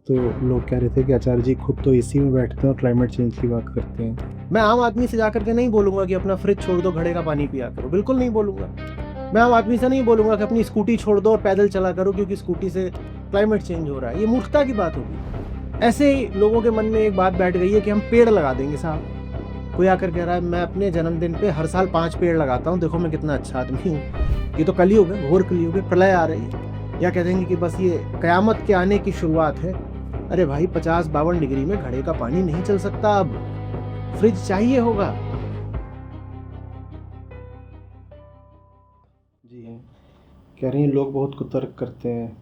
तो लोग कह रहे थे कि आचार्य जी खुद तो एसी में बैठते हैं और क्लाइमेट चेंज की बात करते हैं। मैं आम आदमी से जाकर के नहीं बोलूँगा कि अपना फ्रिज छोड़ दो, घड़े का पानी पिया करो, बिल्कुल नहीं बोलूँगा। मैं आम आदमी से नहीं बोलूँगा कि अपनी स्कूटी छोड़ दो और पैदल चला करो क्योंकि स्कूटी से क्लाइमेट चेंज हो रहा है, ये मूर्खता की बात होगी। ऐसे ही लोगों के मन में एक बात बैठ गई है कि हम पेड़ लगा देंगे साहब। कोई आकर कह रहा है मैं अपने जन्मदिन पे हर साल 5 पेड़ लगाता हूँ, देखो मैं कितना अच्छा आदमी हूँ। ये तो कलयुग है, घोर कलयुग है, प्रलय आ रही है। या कह देंगे कि बस ये कयामत के आने की शुरुआत है। अरे भाई 50-52 डिग्री में घड़े का पानी नहीं चल सकता, अब फ्रिज चाहिए होगा। जी हाँ, कह रही हैं लोग बहुत कुतर्क करते हैं।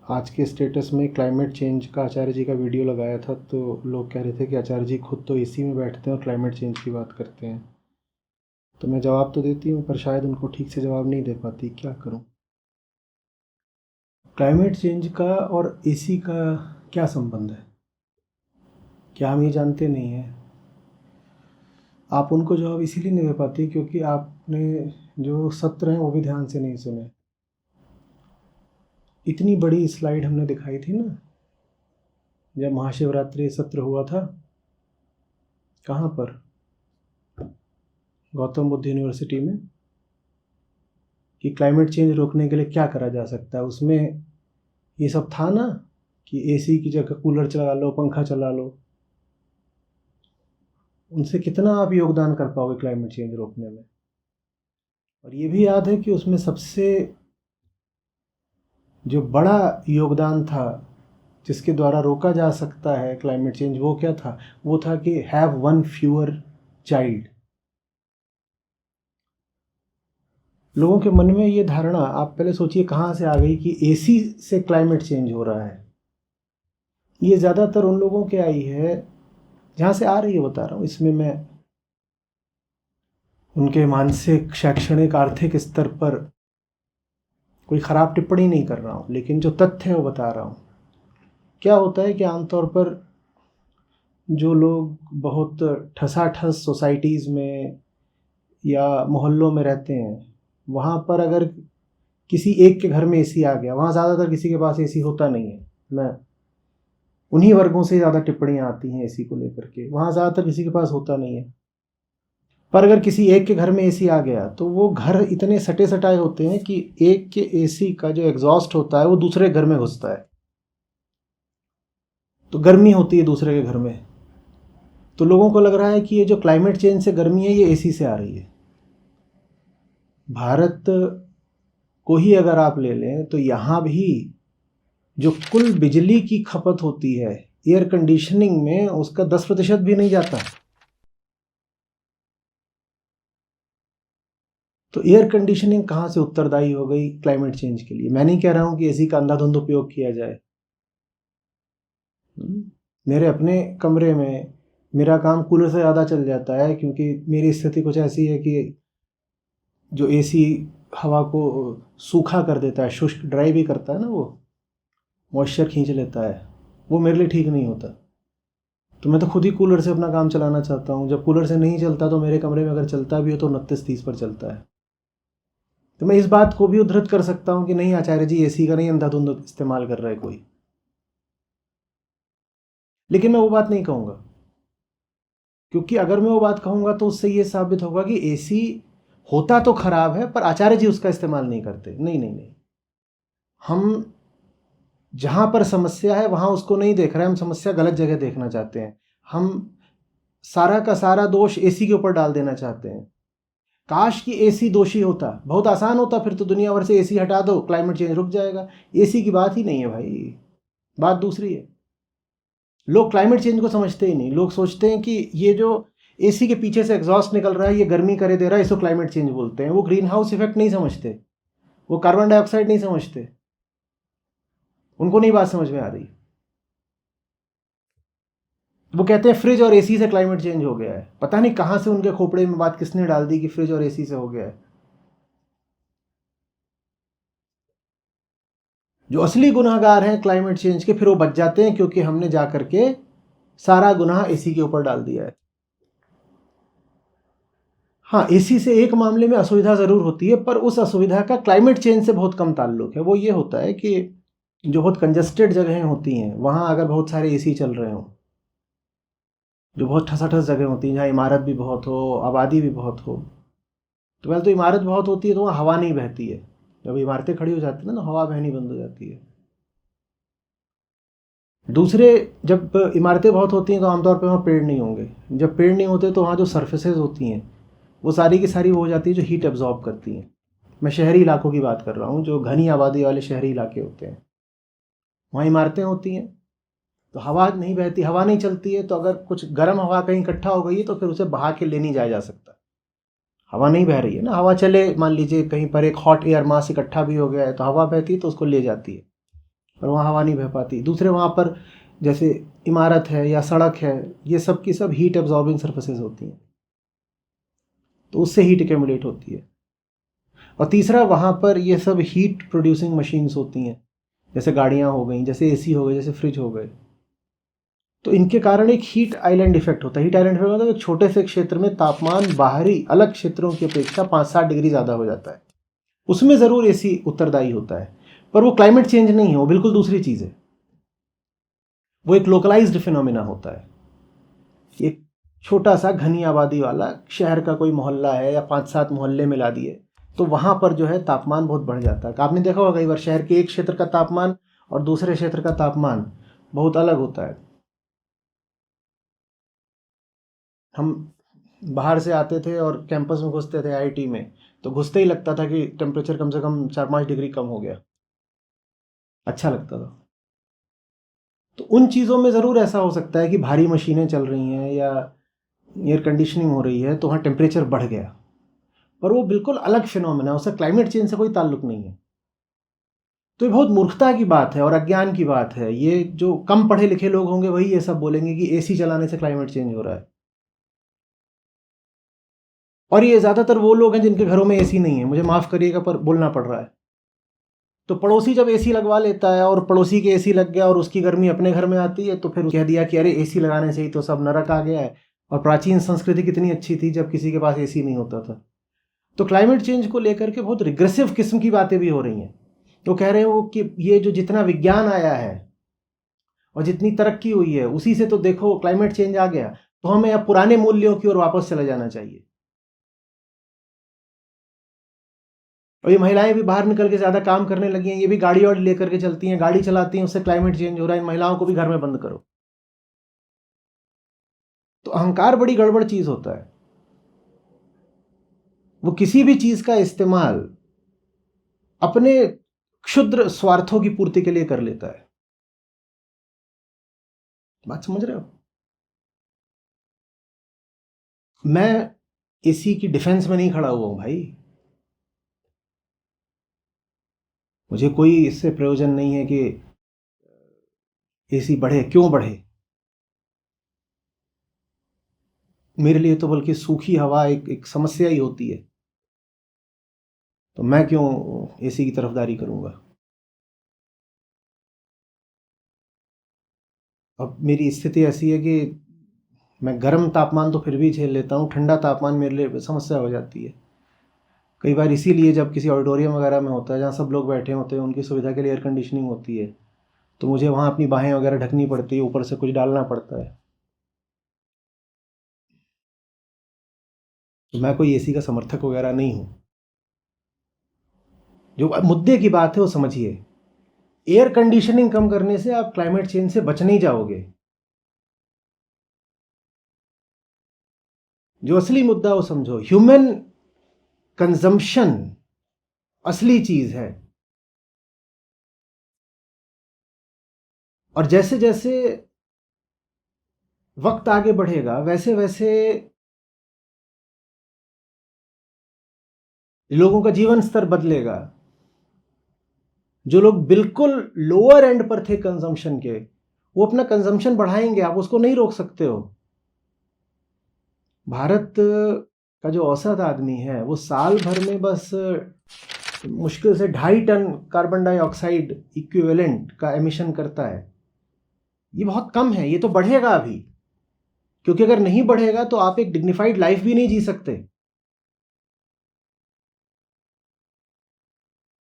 आज के स्टेटस में क्लाइमेट चेंज का आचार्य जी का वीडियो लगाया था, तो लोग कह रहे थे कि आचार्य जी खुद तो एसी में बैठते हैं और क्लाइमेट चेंज की बात करते हैं। तो मैं जवाब तो देती हूँ पर शायद उनको ठीक से जवाब नहीं दे पाती, क्या करूँ। क्लाइमेट चेंज का और एसी का क्या संबंध है, क्या हम ये जानते नहीं हैं। आप उनको जवाब इसीलिए नहीं दे पाती क्योंकि आपने जो सत्र हैं वो भी ध्यान से नहीं सुने। इतनी बड़ी स्लाइड हमने दिखाई थी ना जब महाशिवरात्रि सत्र हुआ था। कहाँ पर? गौतम बुद्ध यूनिवर्सिटी में। कि क्लाइमेट चेंज रोकने के लिए क्या करा जा सकता है, उसमें ये सब था ना कि एसी की जगह कूलर चला लो, पंखा चला लो। उनसे कितना आप योगदान कर पाओगे क्लाइमेट चेंज रोकने में। और ये भी याद है कि उसमें सबसे जो बड़ा योगदान था जिसके द्वारा रोका जा सकता है क्लाइमेट चेंज, वो क्या था? वो था कि हैव वन फ्यूअर चाइल्ड। लोगों के मन में ये धारणा, आप पहले सोचिए कहाँ से आ गई कि एसी से क्लाइमेट चेंज हो रहा है। ये ज़्यादातर उन लोगों के आई है जहाँ से आ रही है, बता रहा हूँ। इसमें मैं उनके मानसिक, शैक्षणिक, आर्थिक स्तर पर कोई ख़राब टिप्पणी नहीं कर रहा हूँ, लेकिन जो तथ्य है वो बता रहा हूँ। क्या होता है कि आमतौर पर जो लोग बहुत ठसाठस सोसाइटीज़ में या मोहल्लों में रहते हैं, वहाँ पर अगर किसी एक के घर में एसी आ गया, वहाँ ज़्यादातर किसी के पास एसी होता नहीं है। मैं उन्हीं वर्गों से ज़्यादा टिप्पणियाँ आती हैं एसी को लेकर के, वहाँ ज़्यादातर किसी के पास होता नहीं है। पर अगर किसी एक के घर में एसी आ गया तो वो घर इतने सटे सटाए होते हैं कि एक के एसी का जो एग्जॉस्ट होता है वो दूसरे घर में घुसता है, तो गर्मी होती है दूसरे के घर में। तो लोगों को लग रहा है कि ये जो क्लाइमेट चेंज से गर्मी है ये एसी से आ रही है। भारत को ही अगर आप ले लें तो यहाँ भी जो कुल बिजली की खपत होती है एयर कंडीशनिंग में, उसका 10% भी नहीं जाता। तो एयर कंडीशनिंग कहाँ से उत्तरदायी हो गई क्लाइमेट चेंज के लिए? मैं नहीं कह रहा हूँ कि एसी का अंधाधुंध उपयोग किया जाए। मेरे अपने कमरे में मेरा काम कूलर से ज़्यादा चल जाता है क्योंकि मेरी स्थिति कुछ ऐसी है कि जो एसी हवा को सूखा कर देता है, शुष्क ड्राई भी करता है ना, वो मॉइस्चर खींच लेता है, वो मेरे लिए ठीक नहीं होता। तो मैं तो खुद ही कूलर से अपना काम चलाना चाहता हूँ। जब कूलर से नहीं चलता तो मेरे कमरे में अगर चलता भी हो तो 29-30 पर चलता है। तो मैं इस बात को भी उद्धृत कर सकता हूँ कि नहीं आचार्य जी एसी का नहीं अंधाधुंध इस्तेमाल कर रहा है कोई, लेकिन मैं वो बात नहीं कहूँगा। क्योंकि अगर मैं वो बात कहूँगा तो उससे ये साबित होगा कि एसी होता तो खराब है पर आचार्य जी उसका इस्तेमाल नहीं करते। नहीं नहीं नहीं, हम जहाँ पर समस्या है वहाँ उसको नहीं देख रहे हैं, हम समस्या गलत जगह देखना चाहते हैं। हम सारा का सारा दोष एसी के ऊपर डाल देना चाहते हैं। काश कि एसी दोषी होता, बहुत आसान होता, फिर तो दुनिया भर से एसी हटा दो, क्लाइमेट चेंज रुक जाएगा। एसी की बात ही नहीं है भाई, बात दूसरी है। लोग क्लाइमेट चेंज को समझते ही नहीं। लोग सोचते हैं कि ये जो एसी के पीछे से एग्जॉस्ट निकल रहा है ये गर्मी करे दे रहा है, इसको क्लाइमेट चेंज बोलते हैं। वो ग्रीन हाउस इफेक्ट नहीं समझते, वो कार्बन डाइऑक्साइड नहीं समझते, उनको नहीं बात समझ में आ रही। वो कहते हैं फ्रिज और एसी से क्लाइमेट चेंज हो गया है। पता नहीं कहाँ से उनके खोपड़े में बात किसने डाल दी कि फ्रिज और एसी से हो गया है। जो असली गुनहगार हैं क्लाइमेट चेंज के, फिर वो बच जाते हैं क्योंकि हमने जा करके सारा गुनाह एसी के ऊपर डाल दिया है। हाँ, एसी से एक मामले में असुविधा ज़रूर होती है, पर उस असुविधा का क्लाइमेट चेंज से बहुत कम ताल्लुक है। वो ये होता है कि जो बहुत कंजस्टेड जगहें होती हैं वहाँ अगर बहुत सारे एसी चल रहे हों, जो बहुत ठसाठस जगह होती हैं जहाँ इमारत भी बहुत हो, आबादी भी बहुत हो, तो पहले तो इमारत बहुत होती है तो वहाँ हवा नहीं बहती है। जब इमारतें खड़ी हो जाती है ना तो हवा बहनी बंद हो जाती है। दूसरे, जब इमारतें बहुत होती हैं तो आमतौर पे वहाँ पेड़ नहीं होंगे। जब पेड़ नहीं होते तो वहाँ जो सरफेसेस होती हैं वो सारी की सारी वो हो जाती है जो हीट एब्जॉर्ब करती हैं। मैं शहरी इलाकों की बात कर रहा हूँ, जो घनी आबादी वाले शहरी इलाके होते हैं, वहाँ इमारतें होती हैं तो हवा नहीं बहती, हवा नहीं चलती है, तो अगर कुछ गर्म हवा कहीं इकट्ठा हो गई है तो फिर उसे बहा के ले नहीं जाया जा सकता। हवा नहीं बह रही है ना, हवा चले, मान लीजिए कहीं पर एक हॉट एयर मास इकट्ठा भी हो गया है तो हवा बहती है तो उसको ले जाती है, और वहाँ हवा नहीं बह पाती। दूसरे वहाँ पर जैसे इमारत है या सड़क है, ये सब की सब हीट एब्जॉर्बिंग सर्फेसेज होती हैं, तो उससे हीट एक्यूमुलेट होती है। और तीसरा, वहाँ पर ये सब हीट प्रोड्यूसिंग मशीन्स होती हैं, जैसे गाड़ियाँ हो गई, जैसे एसी हो गए, जैसे फ्रिज हो गए। तो इनके कारण एक हीट आइलैंड इफेक्ट होता है। हीट आइलैंड इफेक्ट मतलब एक छोटे से क्षेत्र में तापमान बाहरी अलग क्षेत्रों की अपेक्षा 5-7 डिग्री ज़्यादा हो जाता है। उसमें ज़रूर एसी उत्तरदायी होता है, पर वो क्लाइमेट चेंज नहीं है, वो बिल्कुल दूसरी चीज़ है। वो एक लोकलाइज्ड फिनोमिना होता है। एक छोटा सा घनी आबादी वाला शहर का कोई मोहल्ला है या 5-7 मोहल्ले मिला दिए तो वहाँ पर जो है तापमान बहुत बढ़ जाता है। आपने देखा होगा कई बार शहर के एक क्षेत्र का तापमान और दूसरे क्षेत्र का तापमान बहुत अलग होता है। हम बाहर से आते थे और कैंपस में घुसते थे आईआईटी में, तो घुसते ही लगता था कि टेम्परेचर कम से कम 4-5 डिग्री कम हो गया। अच्छा लगता था। तो उन चीज़ों में ज़रूर ऐसा हो सकता है कि भारी मशीनें चल रही हैं या एयर कंडीशनिंग हो रही है तो वहाँ टेम्परेचर बढ़ गया, पर वो बिल्कुल अलग फिनोमेना है, उससे क्लाइमेट चेंज से कोई ताल्लुक नहीं है। तो ये बहुत मूर्खता की बात है और अज्ञान की बात है। ये जो कम पढ़े लिखे लोग होंगे वही ये सब बोलेंगे कि एसी चलाने से क्लाइमेट चेंज हो रहा है, और ये ज़्यादातर वो लोग हैं जिनके घरों में एसी नहीं है, मुझे माफ़ करिएगा पर बोलना पड़ रहा है। तो पड़ोसी जब एसी लगवा लेता है और पड़ोसी के एसी लग गया और उसकी गर्मी अपने घर में आती है तो फिर कह दिया कि अरे एसी लगाने से ही तो सब नरक आ गया है। और प्राचीन संस्कृति कितनी अच्छी थी जब किसी के पास एसी नहीं होता था। तो क्लाइमेट चेंज को लेकर के बहुत रिग्रेसिव किस्म की बातें भी हो रही हैं। तो कह रहे हो कि ये जो जितना विज्ञान आया है और जितनी तरक्की हुई है उसी से तो देखो क्लाइमेट चेंज आ गया, तो हमें अब पुराने मूल्यों की ओर वापस चले जाना चाहिए। और ये महिलाएं भी बाहर निकल के ज़्यादा काम करने लगी हैं, ये भी गाड़ी और लेकर के चलती हैं, गाड़ी चलाती हैं, उससे क्लाइमेट चेंज हो रहा है, इन महिलाओं को भी घर में बंद करो। तो अहंकार बड़ी गड़बड़ चीज़ होता है। वो किसी भी चीज़ का इस्तेमाल अपने क्षुद्र स्वार्थों की पूर्ति के लिए कर लेता है। बात समझ रहे हो? मैं एसी की डिफेंस में नहीं खड़ा हुआ हूं भाई। मुझे कोई इससे प्रयोजन नहीं है कि एसी बढ़े, क्यों बढ़े। मेरे लिए तो बल्कि सूखी हवा एक समस्या ही होती है, तो मैं क्यों एसी की तरफदारी करूंगा। अब मेरी स्थिति ऐसी है कि मैं गर्म तापमान तो फिर भी झेल लेता हूँ, ठंडा तापमान मेरे लिए समस्या हो जाती है। कई बार इसीलिए जब किसी ऑडिटोरियम वगैरह में होता है जहाँ सब लोग बैठे होते हैं, उनकी सुविधा के लिए एयर कंडीशनिंग होती है, तो मुझे वहाँ अपनी बाहें वगैरह ढकनी पड़ती है, ऊपर से कुछ डालना पड़ता है। तो मैं कोई एसी का समर्थक वगैरह नहीं हूँ। जो मुद्दे की बात है वो समझिए। एयर कंडीशनिंग कम करने से आप क्लाइमेट चेंज से बच नहीं जाओगे। जो असली मुद्दा वो समझो, ह्यूमन कंजम्पशन असली चीज है। और जैसे जैसे वक्त आगे बढ़ेगा वैसे वैसे लोगों का जीवन स्तर बदलेगा। जो लोग बिल्कुल लोअर एंड पर थे कंजम्पशन के, वो अपना कंजम्पशन बढ़ाएंगे, आप उसको नहीं रोक सकते हो। भारत का जो औसत आदमी है वो साल भर में बस मुश्किल से 2.5 टन कार्बन डाइऑक्साइड इक्विवेलेंट का एमिशन करता है। ये बहुत कम है, ये तो बढ़ेगा अभी, क्योंकि अगर नहीं बढ़ेगा तो आप एक डिग्निफाइड लाइफ भी नहीं जी सकते।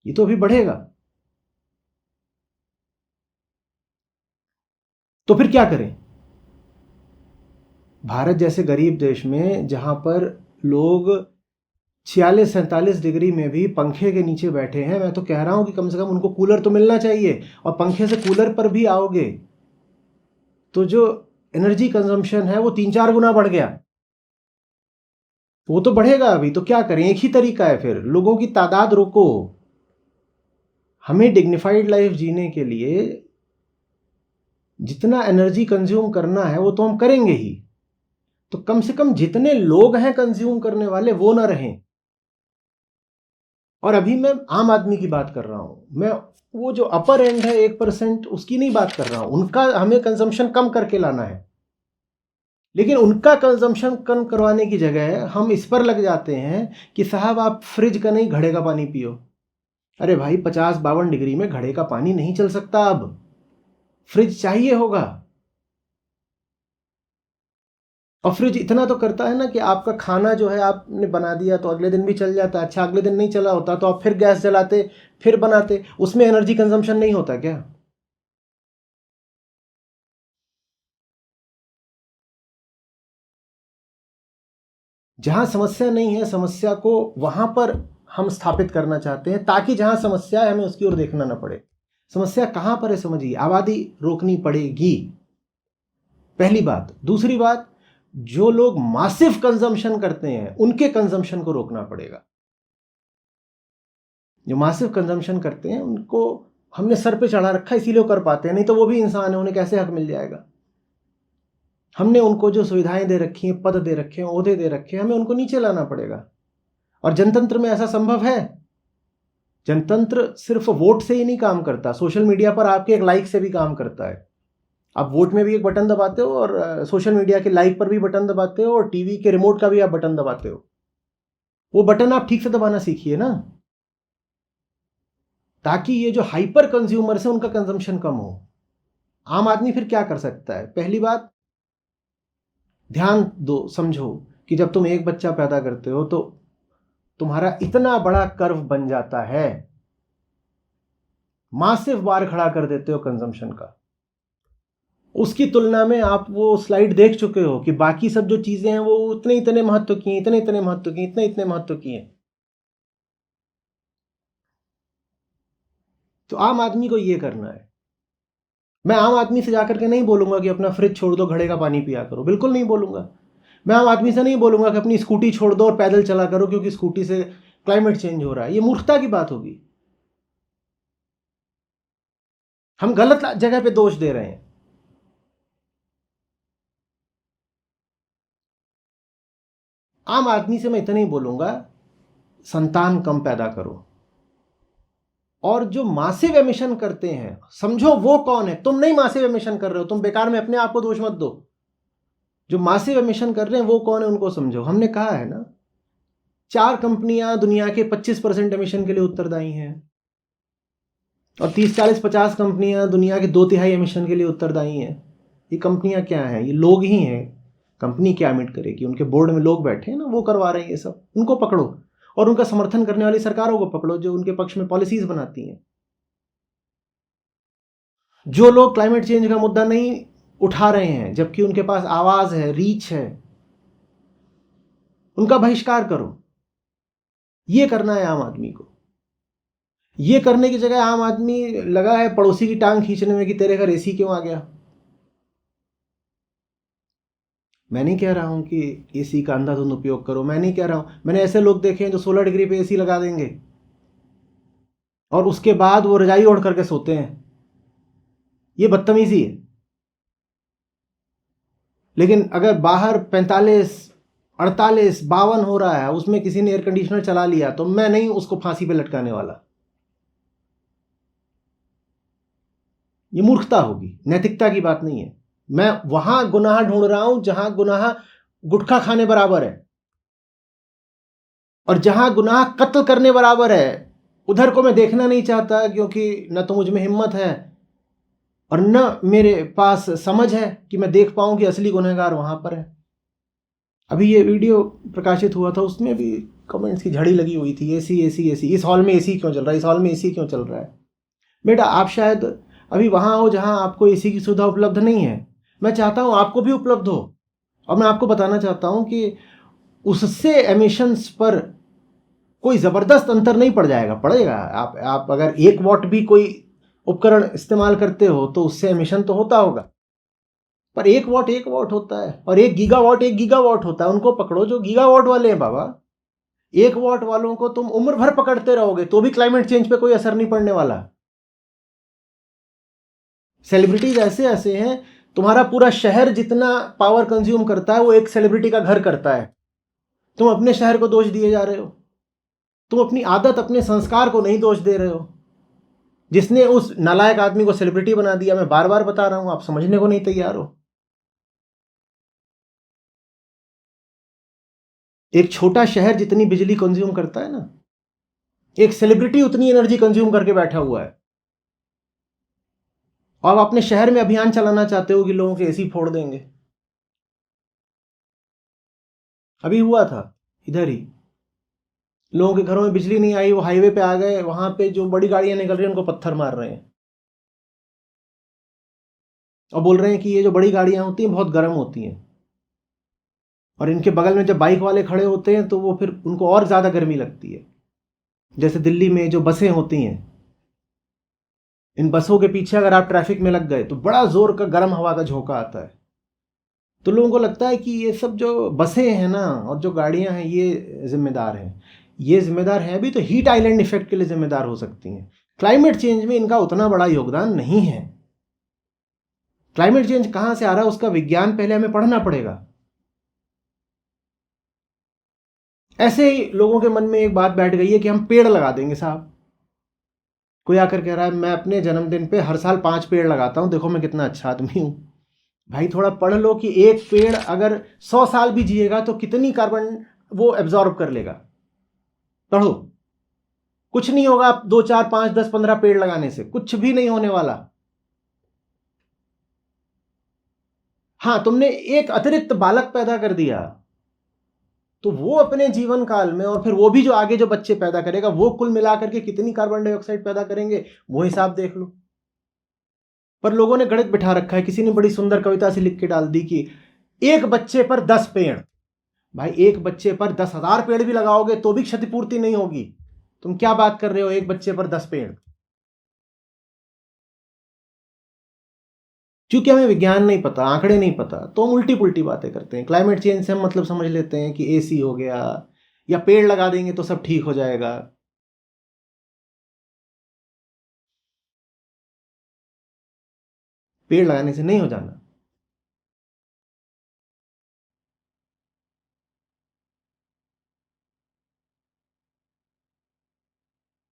ये तो अभी बढ़ेगा। तो फिर क्या करें? भारत जैसे गरीब देश में जहां पर लोग 46-47 डिग्री में भी पंखे के नीचे बैठे हैं, मैं तो कह रहा हूं कि कम से कम उनको कूलर तो मिलना चाहिए। और पंखे से कूलर पर भी आओगे तो जो एनर्जी कंजम्पशन है वो 3-4 गुना बढ़ गया। वो तो बढ़ेगा अभी, तो क्या करें? एक ही तरीका है, फिर लोगों की तादाद रोको। हमें डिग्निफाइड लाइफ जीने के लिए जितना एनर्जी कंज्यूम करना है वो तो हम करेंगे ही, तो कम से कम जितने लोग हैं कंज्यूम करने वाले वो ना रहें। और अभी मैं आम आदमी की बात कर रहा हूं, मैं वो जो अपर एंड है 1% उसकी नहीं बात कर रहा हूं। उनका हमें कंजम्पशन कम करके लाना है, लेकिन उनका कंजम्पशन कम करवाने की जगह हम इस पर लग जाते हैं कि साहब आप फ्रिज का नहीं घड़े का पानी पियो। अरे भाई 50-52 डिग्री में घड़े का पानी नहीं चल सकता, अब फ्रिज चाहिए होगा। और फ्रिज इतना तो करता है ना कि आपका खाना जो है आपने बना दिया तो अगले दिन भी चल जाता है। अच्छा, अगले दिन नहीं चला होता तो आप फिर गैस जलाते, फिर बनाते, उसमें एनर्जी कंजम्पशन नहीं होता क्या? जहां समस्या नहीं है, समस्या को वहां पर हम स्थापित करना चाहते हैं, ताकि जहां समस्या है हमें उसकी ओर देखना ना पड़े। समस्या कहां पर है समझिए, आबादी रोकनी पड़ेगी, पहली बात। दूसरी बात, जो लोग मासिव कंजम्पशन करते हैं उनके कंजम्पशन को रोकना पड़ेगा। जो मासिव कंजम्पशन करते हैं उनको हमने सर पे चढ़ा रखा है, इसीलिए वो कर पाते हैं, नहीं तो वो भी इंसान है, उन्हें कैसे हक मिल जाएगा? हमने उनको जो सुविधाएं दे रखी हैं, पद दे रखे हैं, ओहदे दे रखे हैं, हमें उनको नीचे लाना पड़ेगा। और जनतंत्र में ऐसा संभव है? जनतंत्र सिर्फ वोट से ही नहीं काम करता, सोशल मीडिया पर आपके एक लाइक से भी काम करता है। आप वोट में भी एक बटन दबाते हो और सोशल मीडिया के लाइक पर भी बटन दबाते हो और टीवी के रिमोट का भी आप बटन दबाते हो। वो बटन आप ठीक से दबाना सीखिए ना, ताकि ये जो हाइपर कंज्यूमर्स है उनका कंजम्पशन कम हो। आम आदमी फिर क्या कर सकता है? पहली बात, ध्यान दो, समझो कि जब तुम एक बच्चा पैदा करते हो तो तुम्हारा इतना बड़ा कर्व बन जाता है, मासिव बार खड़ा कर देते हो कंजम्पशन का। उसकी तुलना में आप वो स्लाइड देख चुके हो कि बाकी सब जो चीजें हैं वो उतने इतने महत्व की हैं, इतने इतने महत्व की, इतने इतने महत्व की हैं। तो आम आदमी को ये करना है। मैं आम आदमी से जाकर के नहीं बोलूंगा कि अपना फ्रिज छोड़ दो, घड़े का पानी पिया करो, बिल्कुल नहीं बोलूंगा। मैं आम आदमी से नहीं बोलूंगा कि अपनी स्कूटी छोड़ दो और पैदल चला करो क्योंकि स्कूटी से क्लाइमेट चेंज हो रहा है। ये मूर्खता की बात होगी, हम गलत जगह पे दोष दे रहे हैं। आम आदमी से मैं इतना ही बोलूंगा, संतान कम पैदा करो। और जो मासिव एमिशन करते हैं, समझो वो कौन है। तुम नहीं मासिव एमिशन कर रहे हो, तुम बेकार में अपने आप को दोष मत दो। जो मासिव एमिशन कर रहे हैं वो कौन है, उनको समझो। हमने कहा है ना, 4 कंपनियां दुनिया के 25% एमिशन के लिए उत्तरदायी हैं और 30-40-50 कंपनियां दुनिया के 2/3 एमिशन के लिए उत्तरदायी हैं। ये कंपनियां क्या हैं? ये लोग ही हैं। कंपनी क्या एमिट करेगी? उनके बोर्ड में लोग बैठे हैं ना, वो करवा रहे हैं ये सब। उनको पकड़ो और उनका समर्थन करने वाली सरकारों को पकड़ो जो उनके पक्ष में पॉलिसीज बनाती हैं। जो लोग क्लाइमेट चेंज का मुद्दा नहीं उठा रहे हैं जबकि उनके पास आवाज है, रीच है, उनका बहिष्कार करो। ये करना है आम आदमी को। ये करने की जगह आम आदमी लगा है पड़ोसी की टांग खींचने में कि तेरे घर एसी क्यों आ गया। मैं नहीं कह रहा हूं कि एसी का अंधाधुंध उपयोग करो, मैं नहीं कह रहा हूं। मैंने ऐसे लोग देखे हैं जो 16 डिग्री पे एसी लगा देंगे और उसके बाद वो रजाई ओढ़ करके सोते हैं। ये बदतमीजी है। लेकिन अगर बाहर 45, 48, 52 हो रहा है, उसमें किसी ने एयर कंडीशनर चला लिया, तो मैं नहीं उसको फांसी पे लटकाने वाला। ये मूर्खता होगी, नैतिकता की बात नहीं है। मैं वहां गुनाह ढूंढ रहा हूं जहां गुनाह गुटखा खाने बराबर है, और जहां गुनाह कत्ल करने बराबर है उधर को मैं देखना नहीं चाहता, क्योंकि न तो मुझ में हिम्मत है और न मेरे पास समझ है कि मैं देख पाऊं कि असली गुनहगार वहां पर है। अभी ये वीडियो प्रकाशित हुआ था, उसमें भी कमेंट्स की झड़ी लगी हुई थी, एसी एसी एसी, इस हॉल में एसी क्यों चल रहा है, इस हॉल में एसी क्यों चल रहा है। बेटा आप शायद अभी वहाँ हो जहाँ आपको एसी की सुविधा उपलब्ध नहीं है। मैं चाहता हूँ आपको भी उपलब्ध हो, और मैं आपको बताना चाहता हूँ कि उससे एमिशंस पर कोई ज़बरदस्त अंतर नहीं पड़ जाएगा, पड़ेगा। आप अगर 1 वॉट भी कोई उपकरण इस्तेमाल करते हो तो उससे एमिशन तो होता होगा, पर 1 वॉट 1 वॉट होता है और 1 गीगावॉट 1 गीगावॉट होता है। उनको पकड़ो जो गीगावॉट वाले हैं बाबा। 1 वॉट वालों को तुम उम्र भर पकड़ते रहोगे तो भी क्लाइमेट चेंज पे कोई असर नहीं पड़ने वाला। सेलिब्रिटीज ऐसे ऐसे हैं, तुम्हारा पूरा शहर जितना पावर कंज्यूम करता है वो एक सेलिब्रिटी का घर करता है। तुम अपने शहर को दोष दिए जा रहे हो, तुम अपनी आदत अपने संस्कार को नहीं दोष दे रहे हो। जिसने उस नालायक आदमी को सेलिब्रिटी बना दिया, मैं बार बार बता रहा हूं, आप समझने को नहीं तैयार हो। एक छोटा शहर जितनी बिजली कंज्यूम करता है ना, एक सेलिब्रिटी उतनी एनर्जी कंज्यूम करके बैठा हुआ है। और आप अपने शहर में अभियान चलाना चाहते हो कि लोगों के एसी फोड़ देंगे। अभी हुआ था इधर ही, लोगों के घरों में बिजली नहीं आई, वो हाईवे पे आ गए, वहां पे जो बड़ी गाड़ियां निकल रही हैं उनको पत्थर मार रहे हैं और बोल रहे हैं कि ये जो बड़ी गाड़ियां होती हैं बहुत गर्म होती हैं, और इनके बगल में जब बाइक वाले खड़े होते हैं तो वो फिर उनको और ज़्यादा गर्मी लगती है। जैसे दिल्ली में जो बसें होती हैं, इन बसों के पीछे अगर आप ट्रैफिक में लग गए तो बड़ा जोर का गर्म हवा का झोंका आता है। तो लोगों को लगता है कि ये सब जो बसें हैं ना और जो गाड़ियां हैं ये जिम्मेदार हैं। ये जिम्मेदार हैं भी तो हीट आइलैंड इफेक्ट के लिए जिम्मेदार हो सकती हैं। क्लाइमेट चेंज में इनका उतना बड़ा योगदान नहीं है। क्लाइमेट चेंज कहाँ से आ रहा है उसका विज्ञान पहले हमें पढ़ना पड़ेगा। ऐसे ही लोगों के मन में एक बात बैठ गई है कि हम पेड़ लगा देंगे साहब। कोई आकर कह रहा है मैं अपने जन्मदिन पे हर साल 5 पेड़ लगाता हूं, देखो मैं कितना अच्छा आदमी हूं। भाई थोड़ा पढ़ लो कि एक पेड़ अगर 100 साल भी जिएगा तो कितनी कार्बन वो एब्जॉर्ब कर लेगा। पढ़ो, कुछ नहीं होगा। आप 2 4 5 10 15 पेड़ लगाने से कुछ भी नहीं होने वाला। हाँ, तुमने एक अतिरिक्त बालक पैदा कर दिया तो वो अपने जीवन काल में, और फिर वो भी जो आगे जो बच्चे पैदा करेगा वो कुल मिलाकर के कितनी कार्बन डाइऑक्साइड पैदा करेंगे वो हिसाब देख लो। पर लोगों ने गणित बिठा रखा है। किसी ने बड़ी सुंदर कविता से लिख के डाल दी कि एक बच्चे पर 10 पेड़। भाई एक बच्चे पर 10,000 पेड़ भी लगाओगे तो भी क्षतिपूर्ति नहीं होगी। तुम क्या बात कर रहे हो, एक बच्चे पर 10 पेड़। क्योंकि हमें विज्ञान नहीं पता, आंकड़े नहीं पता, तो हम उल्टी पुल्टी बातें करते हैं। क्लाइमेट चेंज से हम मतलब समझ लेते हैं कि एसी हो गया या पेड़ लगा देंगे तो सब ठीक हो जाएगा। पेड़ लगाने से नहीं हो जाना।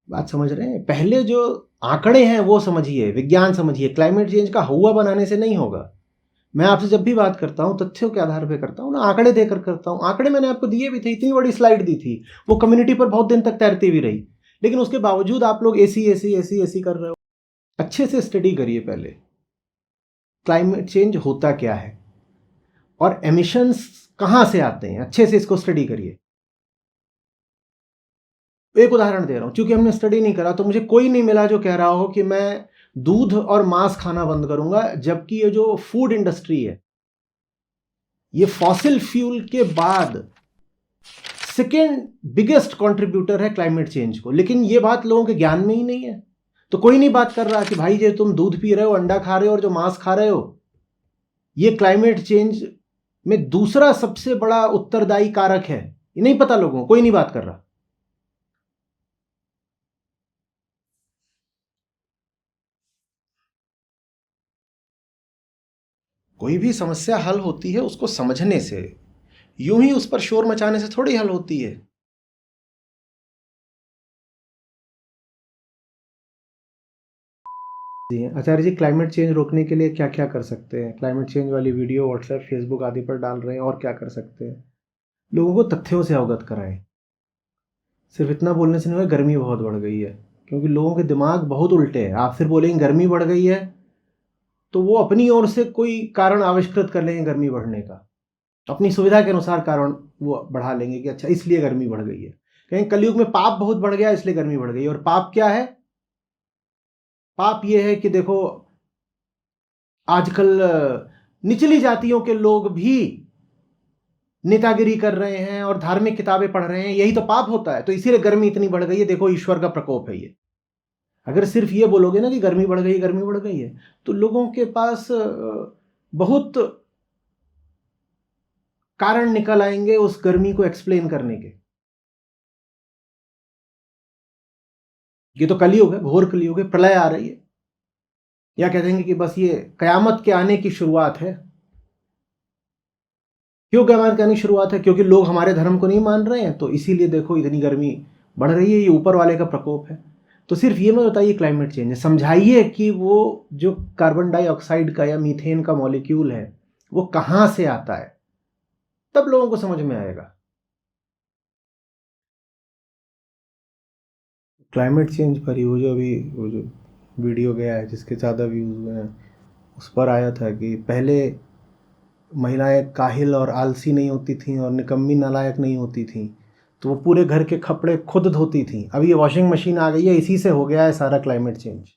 बात समझ रहे हैं? पहले जो आंकड़े हैं वो समझिए, विज्ञान समझिए। क्लाइमेट चेंज का हुआ बनाने से नहीं होगा। मैं आपसे जब भी बात करता हूं तथ्यों के आधार पर करता हूं ना, आंकड़े देकर करता हूं। आंकड़े मैंने आपको दिए भी थे, इतनी बड़ी स्लाइड दी थी, वो कम्युनिटी पर बहुत दिन तक तैरती भी रही। लेकिन उसके बावजूद आप लोग एसी एसी एसी एसी कर रहे हो। अच्छे से स्टडी करिए पहले, क्लाइमेट चेंज होता क्या है और एमिशंस कहां से आते हैं। अच्छे से इसको स्टडी करिए। एक उदाहरण दे रहा हूं, क्योंकि हमने स्टडी नहीं करा तो मुझे कोई नहीं मिला जो कह रहा हो कि मैं दूध और मांस खाना बंद करूंगा, जबकि ये जो फूड इंडस्ट्री है ये फॉसिल फ्यूल के बाद सेकेंड बिगेस्ट कंट्रीब्यूटर है क्लाइमेट चेंज को। लेकिन ये बात लोगों के ज्ञान में ही नहीं है। तो कोई नहीं बात कर रहा कि भाई जो तुम दूध पी रहे हो, अंडा खा रहे हो और जो मांस खा रहे हो, ये क्लाइमेट चेंज में दूसरा सबसे बड़ा उत्तरदायी कारक है। ये नहीं पता लोगों को, कोई नहीं बात कर रहा। कोई भी समस्या हल होती है उसको समझने से, यूं ही उस पर शोर मचाने से थोड़ी हल होती है। जी आचार्य जी, क्लाइमेट चेंज रोकने के लिए क्या क्या कर सकते हैं? क्लाइमेट चेंज वाली वीडियो व्हाट्सएप फेसबुक आदि पर डाल रहे हैं, और क्या कर सकते हैं? लोगों को तथ्यों से अवगत कराएं। सिर्फ इतना बोलने से नहीं होगा गर्मी बहुत बढ़ गई है, क्योंकि लोगों के दिमाग बहुत उल्टे हैं। आप सिर्फ बोलेंगे गर्मी बढ़ गई है तो वो अपनी ओर से कोई कारण आविष्कृत कर लेंगे गर्मी बढ़ने का, अपनी सुविधा के अनुसार कारण वो बढ़ा लेंगे कि अच्छा इसलिए गर्मी बढ़ गई है। कहीं कलयुग में पाप बहुत बढ़ गया इसलिए गर्मी बढ़ गई। और पाप क्या है? पाप ये है कि देखो आजकल निचली जातियों के लोग भी नेतागिरी कर रहे हैं और धार्मिक किताबें पढ़ रहे हैं, यही तो पाप होता है। तो इसीलिए गर्मी इतनी बढ़ गई है, देखो ईश्वर का प्रकोप है ये। अगर सिर्फ ये बोलोगे ना कि गर्मी बढ़ गई, गर्मी बढ़ गई है, तो लोगों के पास बहुत कारण निकल आएंगे उस गर्मी को एक्सप्लेन करने के। ये तो कलयुग है, घोर कलयुग है, प्रलय आ रही है, या कह देंगे कि बस ये कयामत के आने की शुरुआत है। क्यों कयामत के आने की शुरुआत है? क्योंकि लोग हमारे धर्म को नहीं मान रहे हैं, तो इसीलिए देखो इतनी गर्मी बढ़ रही है, ये ऊपर वाले का प्रकोप है। तो सिर्फ ये मत बताइए क्लाइमेट चेंज है, समझाइए कि वो जो कार्बन डाइऑक्साइड का या मीथेन का मॉलिक्यूल है वो कहाँ से आता है, तब लोगों को समझ में आएगा। क्लाइमेट चेंज पर ही वो जो वीडियो गया है जिसके ज़्यादा व्यूज़ हुए हैं, उस पर आया था कि पहले महिलाएं काहिल और आलसी नहीं होती थीं और निकम्मी नालायक नहीं होती थीं, तो वो पूरे घर के कपड़े खुद धोती थीं। अब ये वॉशिंग मशीन आ गई है, इसी से हो गया है सारा क्लाइमेट चेंज।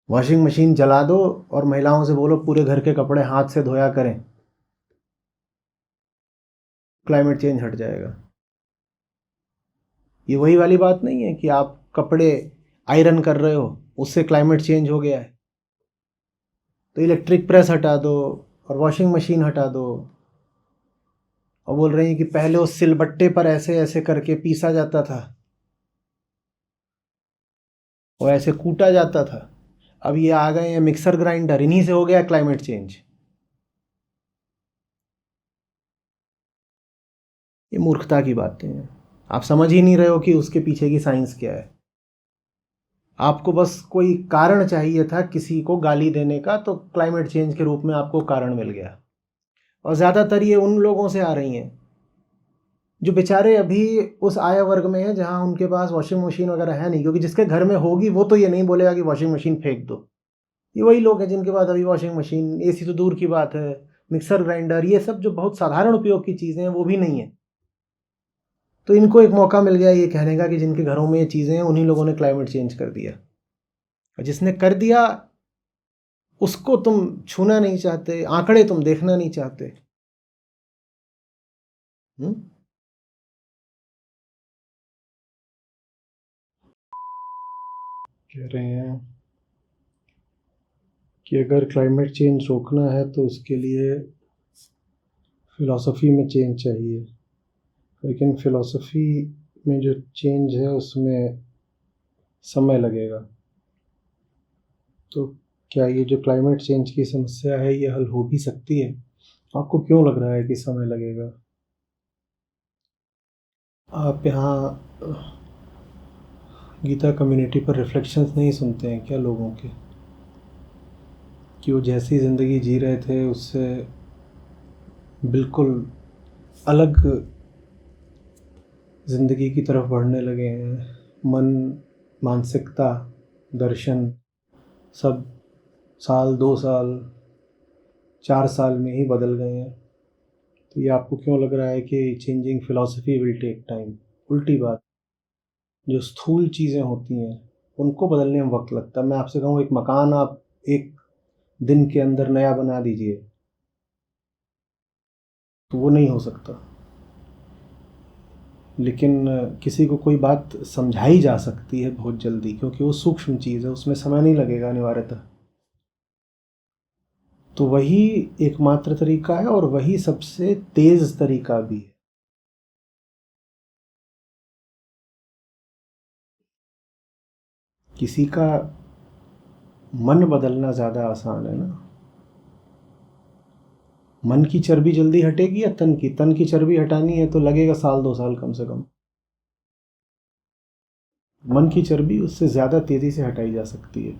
वॉशिंग मशीन जला दो और महिलाओं से बोलो पूरे घर के कपड़े हाथ से धोया करें, क्लाइमेट चेंज हट जाएगा। ये वही वाली बात नहीं है कि आप कपड़े आयरन कर रहे हो, उससे क्लाइमेट चेंज हो गया है। तो इलेक्ट्रिक प्रेस हटा दो और वॉशिंग मशीन हटा दो, और बोल रही हैं कि पहले उस सिलबट्टे पर ऐसे ऐसे करके पीसा जाता था और ऐसे कूटा जाता था। अब ये आ गए हैं मिक्सर ग्राइंडर, इन्हीं से हो गया क्लाइमेट चेंज। ये मूर्खता की बातें हैं, आप समझ ही नहीं रहे हो कि उसके पीछे की साइंस क्या है। आपको बस कोई कारण चाहिए था किसी को गाली देने का, तो क्लाइमेट चेंज के रूप में आपको कारण मिल गया। और ज़्यादातर ये उन लोगों से आ रही हैं जो बेचारे अभी उस आय वर्ग में हैं जहां उनके पास वॉशिंग मशीन वगैरह है नहीं, क्योंकि जिसके घर में होगी वो तो ये नहीं बोलेगा कि वॉशिंग मशीन फेंक दो। ये वही लोग हैं जिनके पास अभी वॉशिंग मशीन, एसी तो दूर की बात है, मिक्सर ग्राइंडर, ये सब जो बहुत साधारण उपयोग की चीज़ें हैं वो भी नहीं है। तो इनको एक मौका मिल गया ये कहने का कि जिनके घरों में ये चीज़ें हैं उन्हीं लोगों ने क्लाइमेट चेंज कर दिया। और जिसने कर दिया उसको तुम छूना नहीं चाहते, आंकड़े तुम देखना नहीं चाहते। कह रहे हैं कि अगर क्लाइमेट चेंज रोकना है तो उसके लिए फ़िलॉसफ़ी में चेंज चाहिए, लेकिन फ़िलॉसफ़ी में जो चेंज है उसमें समय लगेगा। तो क्या ये जो क्लाइमेट चेंज की समस्या है ये हल हो भी सकती है? आपको क्यों लग रहा है कि समय लगेगा? आप यहाँ गीता कम्युनिटी पर रिफ्लेक्शंस नहीं सुनते हैं क्या लोगों के, कि वो जैसी ज़िंदगी जी रहे थे उससे बिल्कुल अलग ज़िंदगी की तरफ बढ़ने लगे हैं। मन, मानसिकता, दर्शन सब साल, 2 साल, 4 साल में ही बदल गए हैं। तो ये आपको क्यों लग रहा है कि changing philosophy will take time? उल्टी बात। जो स्थूल चीज़ें होती हैं उनको बदलने में वक्त लगता है। मैं आपसे कहूँ एक मकान आप एक दिन के अंदर नया बना दीजिए तो वो नहीं हो सकता, लेकिन किसी को कोई बात समझाई जा सकती है बहुत जल्दी, क्योंकि वो सूक्ष्म चीज़ है, उसमें समय नहीं लगेगा अनिवार्यतः। तो वही एकमात्र तरीका है और वही सबसे तेज़ तरीका भी है। किसी का मन बदलना ज़्यादा आसान है ना। मन की चर्बी जल्दी हटेगी या तन की चर्बी हटानी है तो लगेगा 1-2 साल कम से कम। मन की चर्बी उससे ज़्यादा तेज़ी से हटाई जा सकती है।